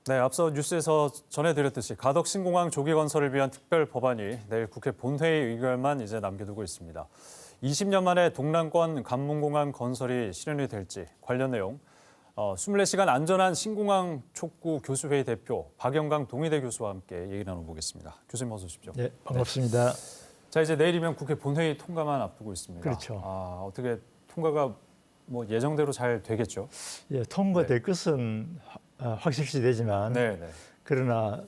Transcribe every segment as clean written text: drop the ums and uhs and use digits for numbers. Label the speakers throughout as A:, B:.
A: 네, 앞서 뉴스에서 전해드렸듯이 가덕 신공항 조기 건설을 위한 특별 법안이 내일 국회 본회의 의결만 이제 남겨두고 있습니다. 20년 만에 동남권 관문공항 건설이 실현이 될지 관련 내용 24시간 안전한 신공항 촉구 교수회의 대표 박영강 동의대 교수와 함께 얘기 나눠보겠습니다. 교수님 어서 오십시오.
B: 네, 반갑습니다.
A: 자, 이제 내일이면 국회 본회의 통과만 앞두고 있습니다.
B: 그렇죠.
A: 어떻게 통과가 뭐 예정대로 잘 되겠죠?
B: 예, 통과될 것은 확실시 되지만 그러나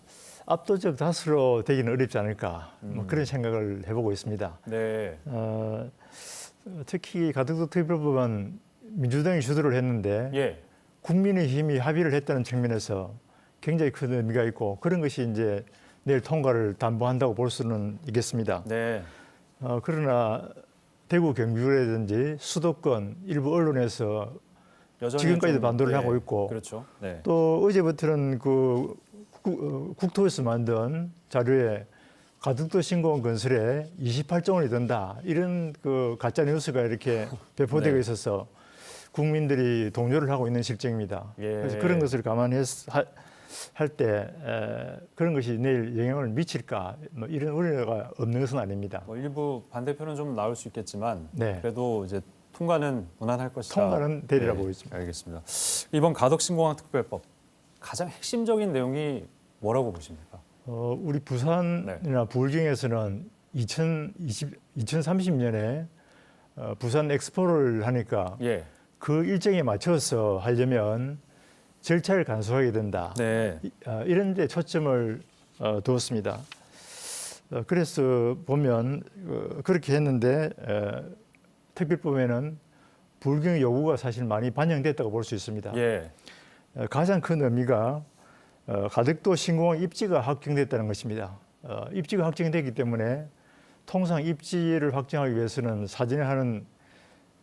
B: 압도적 다수로 되기는 어렵지 않을까 뭐 그런 생각을 해보고 있습니다.
A: 네.
B: 특히 가덕도 특별법은 민주당이 주도를 했는데
A: 예.
B: 국민의힘이 합의를 했다는 측면에서 굉장히 큰 의미가 있고 그런 것이 이제 내일 통과를 담보한다고 볼 수는 있겠습니다.
A: 네.
B: 그러나 대구 경주라든지 수도권 일부 언론에서 지금까지도 반대를 하고 있고
A: 그렇죠. 네.
B: 또 어제부터는 그 국토에서 만든 자료에 가덕도 신공항 건설에 28조 원이 든다 이런 그 가짜 뉴스가 이렇게 배포되고 있어서 국민들이 동요를 하고 있는 실정입니다. 그래서 그런 것을 감안할 때 그런 것이 내일 영향을 미칠까 뭐 이런 우려가 없는 것은 아닙니다.
A: 뭐 일부 반대표는 좀 나올 수 있겠지만 그래도 이제 통과는 무난할 것이다.
B: 통과는 되리라 보고 있습니다.
A: 알겠습니다. 이번 가덕 신공항 특별법 가장 핵심적인 내용이 뭐라고 보십니까?
B: 우리 부산이나 부울경에서는 2030년에 부산 엑스포를 하니까 그 일정에 맞춰서 하려면 절차를 간소하게 된다. 이런 데 초점을 두었습니다. 그래서 보면 그렇게 했는데 특별법에는 부울경 요구가 사실 많이 반영됐다고 볼 수 있습니다. 가장 큰 의미가 가덕도 신공항 입지가 확정됐다는 것입니다. 입지가 확정됐기 때문에 통상 입지를 확정하기 위해서는 사전에 하는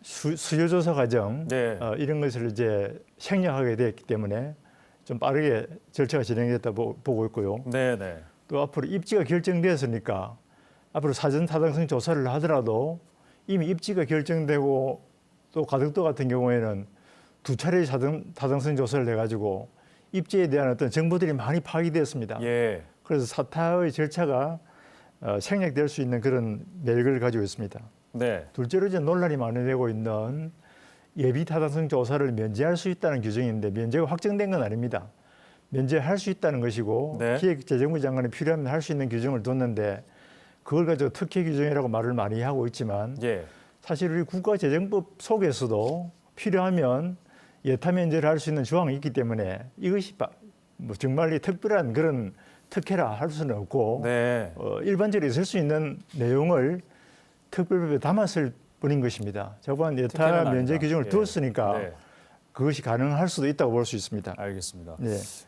B: 수요조사 과정 이런 것을 이제 생략하게 됐기 때문에 좀 빠르게 절차가 진행됐다 보고 있고요. 또 앞으로 입지가 결정되었으니까 앞으로 사전 타당성 조사를 하더라도 이미 입지가 결정되고 또 가덕도 같은 경우에는 두 차례 타당성 조사를 해가지고 입지에 대한 어떤 정보들이 많이 파악되었습니다. 그래서 사타의 절차가 생략될 수 있는 그런 매력을 가지고 있습니다. 둘째로 이제 논란이 많이 되고 있는 예비 타당성 조사를 면제할 수 있다는 규정인데 면제가 확정된 건 아닙니다. 면제할 수 있다는 것이고 기획재정부 장관이 필요하면 할 수 있는 규정을 뒀는데 그걸 가지고 특혜 규정이라고 말을 많이 하고 있지만 사실 우리 국가재정법 속에서도 필요하면 예타 면제를 할 수 있는 조항이 있기 때문에 이것이 뭐 정말 특별한 그런 특혜라 할 수는 없고 일반적으로 있을 수 있는 내용을 특별법에 담았을 뿐인 것입니다. 저번 예타 면제 규정을 두었으니까 그것이 가능할 수도 있다고 볼 수 있습니다.
A: 알겠습니다.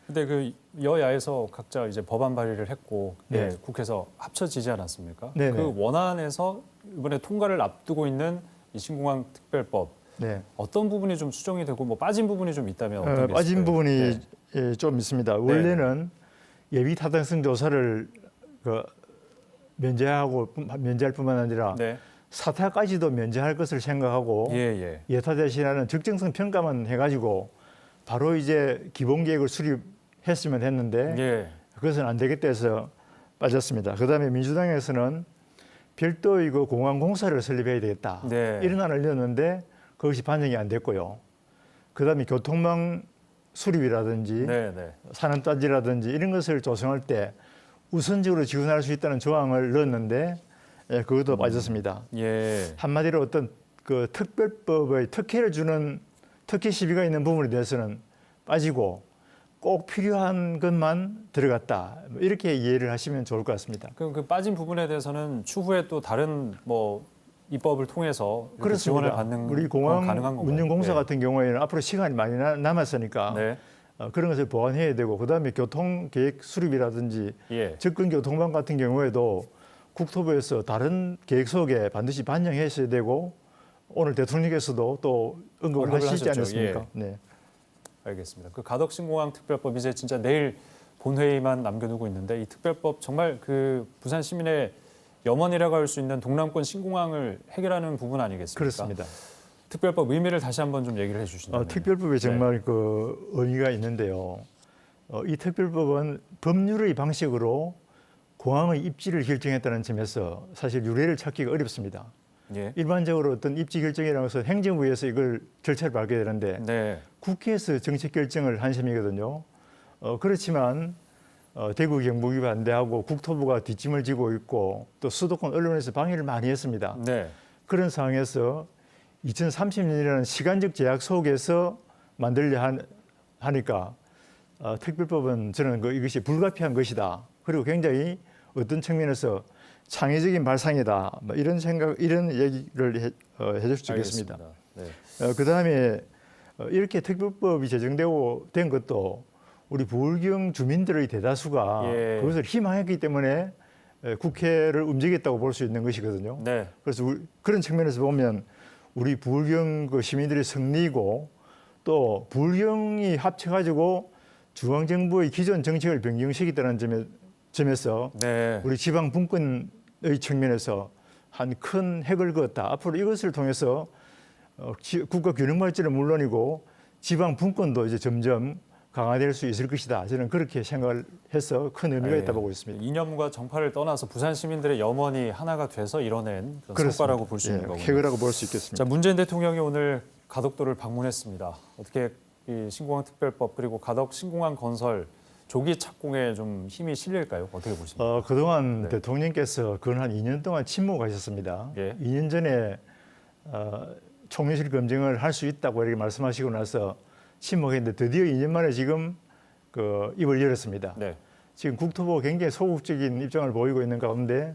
A: 근데 그 여야에서 각자 이제 법안 발의를 했고 국회에서 합쳐지지 않았습니까? 그 원안에서 이번에 통과를 앞두고 있는 이 신공항 특별법 어떤 부분이 좀 수정이 되고 뭐 빠진 부분이 좀 있다면 어떤 게
B: 빠진 부분이 좀 있습니다. 원래는 예비 타당성 조사를 면제할 뿐만 아니라 사타까지도 면제할 것을 생각하고 예타 대신하는 적정성 평가만 해가지고 바로 이제 기본 계획을 수립했으면 했는데 그것은 안 되겠다 해서 빠졌습니다. 그다음에 민주당에서는 별도의 그 공항공사를 설립해야 되겠다 이런 안을 냈는데 그것이 반영이 안 됐고요. 그다음에 교통망 수립이라든지 산업단지라든지 이런 것을 조성할 때 우선적으로 지원할 수 있다는 조항을 넣었는데 그것도 빠졌습니다. 한마디로 어떤 그 특별법의 특혜를 주는 특혜 시비가 있는 부분에 대해서는 빠지고 꼭 필요한 것만 들어갔다. 이렇게 이해를 하시면 좋을 것 같습니다.
A: 그럼 그 빠진 부분에 대해서는 추후에 또 다른 뭐 입법을 통해서 지원을 받는
B: 우리 공항 운영공사 같은 경우에는 앞으로 시간이 많이 남았으니까 그런 것을 보완해야 되고 그다음에 교통계획 수립이라든지 접근교통망 같은 경우에도 국토부에서 다른 계획 속에 반드시 반영했어야 되고 오늘 대통령께서도 또 언급을 하시지 않았습니까?
A: 알겠습니다. 그 가덕 신공항 특별법 이제 진짜 내일 본회의만 남겨두고 있는데 이 특별법 정말 그 부산 시민의 염원이라고 할 수 있는 동남권 신공항을 해결하는 부분 아니겠습니까?
B: 그렇습니다.
A: 특별법 의미를 다시 한번 좀 얘기를 해주신다면.
B: 특별법에 정말 그 의미가 있는데요. 이 특별법은 법률의 방식으로 공항의 입지를 결정했다는 점에서 사실 유례를 찾기가 어렵습니다.
A: 예.
B: 일반적으로 어떤 입지 결정이라고 해서 행정부에서 이걸 절차를 밟게 되는데
A: 네.
B: 국회에서 정책 결정을 한 셈이거든요. 그렇지만 대구 경북이 반대하고 국토부가 뒷짐을 지고 있고 또 수도권 언론에서 방해를 많이 했습니다.
A: 네.
B: 그런 상황에서 2030년이라는 시간적 제약 속에서 만들려 하니까 특별법은 저는 이것이 불가피한 것이다. 그리고 굉장히 어떤 측면에서 창의적인 발상이다. 뭐 이런 생각, 이런 얘기를 해줄 수 있겠습니다.
A: 네.
B: 그다음에 이렇게 특별법이 제정되고 된 것도 우리 부울경 주민들의 대다수가
A: 예.
B: 그것을 희망했기 때문에 국회를 움직였다고 볼 수 있는 것이거든요.
A: 네.
B: 그래서 그런 측면에서 보면 우리 부울경 그 시민들의 승리이고 또 부울경이 합쳐가지고 중앙정부의 기존 정책을 변경시켰다는 점에서
A: 네.
B: 우리 지방 분권의 측면에서 한 큰 획을 그었다. 앞으로 이것을 통해서 국가 균형 발전은 물론이고 지방 분권도 이제 점점 강화될 수 있을 것이다. 저는 그렇게 생각을 해서 큰 의미가 있다 보고 있습니다.
A: 이념과 정파를 떠나서 부산 시민들의 염원이 하나가 돼서 이뤄낸 그런
B: 그렇습니다.
A: 성과라고 볼 수 있는 거군요.
B: 획이라고 볼 수 있겠습니다.
A: 자, 문재인 대통령이 오늘 가덕도를 방문했습니다. 어떻게 이 신공항 특별법 그리고 가덕 신공항 건설 조기 착공에 좀 힘이 실릴까요? 어떻게 보십니까?
B: 그동안
A: 네.
B: 대통령께서 근 한 2년 동안 침묵하셨습니다.
A: 예.
B: 2년 전에 총리실 검증을 할 수 있다고 이렇게 말씀하시고 나서 침묵했는데 드디어 2년 만에 지금 입을 열었습니다.
A: 네.
B: 지금 국토부가 굉장히 소극적인 입장을 보이고 있는 가운데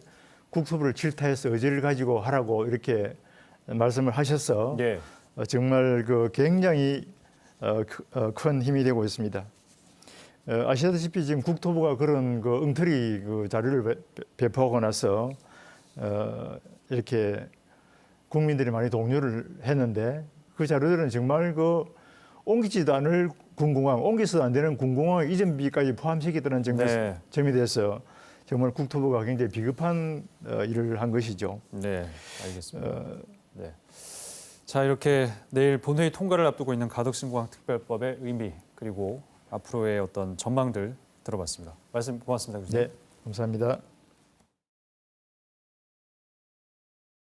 B: 국토부를 질타해서 의지를 가지고 하라고 이렇게 말씀을 하셔서
A: 예.
B: 정말 굉장히 큰 힘이 되고 있습니다. 아시다시피 지금 국토부가 그런 엉터리 자료를 배포하고 나서 이렇게 국민들이 많이 동요를 했는데 그 자료들은 정말 옮기지도 않을 군공항, 옮겨서도 안 되는 군공항 이전비까지 포함시켰다는
A: 네.
B: 점에 대해서 정말 국토부가 굉장히 비겁한 일을 한 것이죠.
A: 네, 알겠습니다. 네. 자, 이렇게 내일 본회의 통과를 앞두고 있는 가덕 신공항 특별법의 의미 그리고 앞으로의 어떤 전망들 들어봤습니다. 말씀 고맙습니다, 교수님.
B: 네, 감사합니다.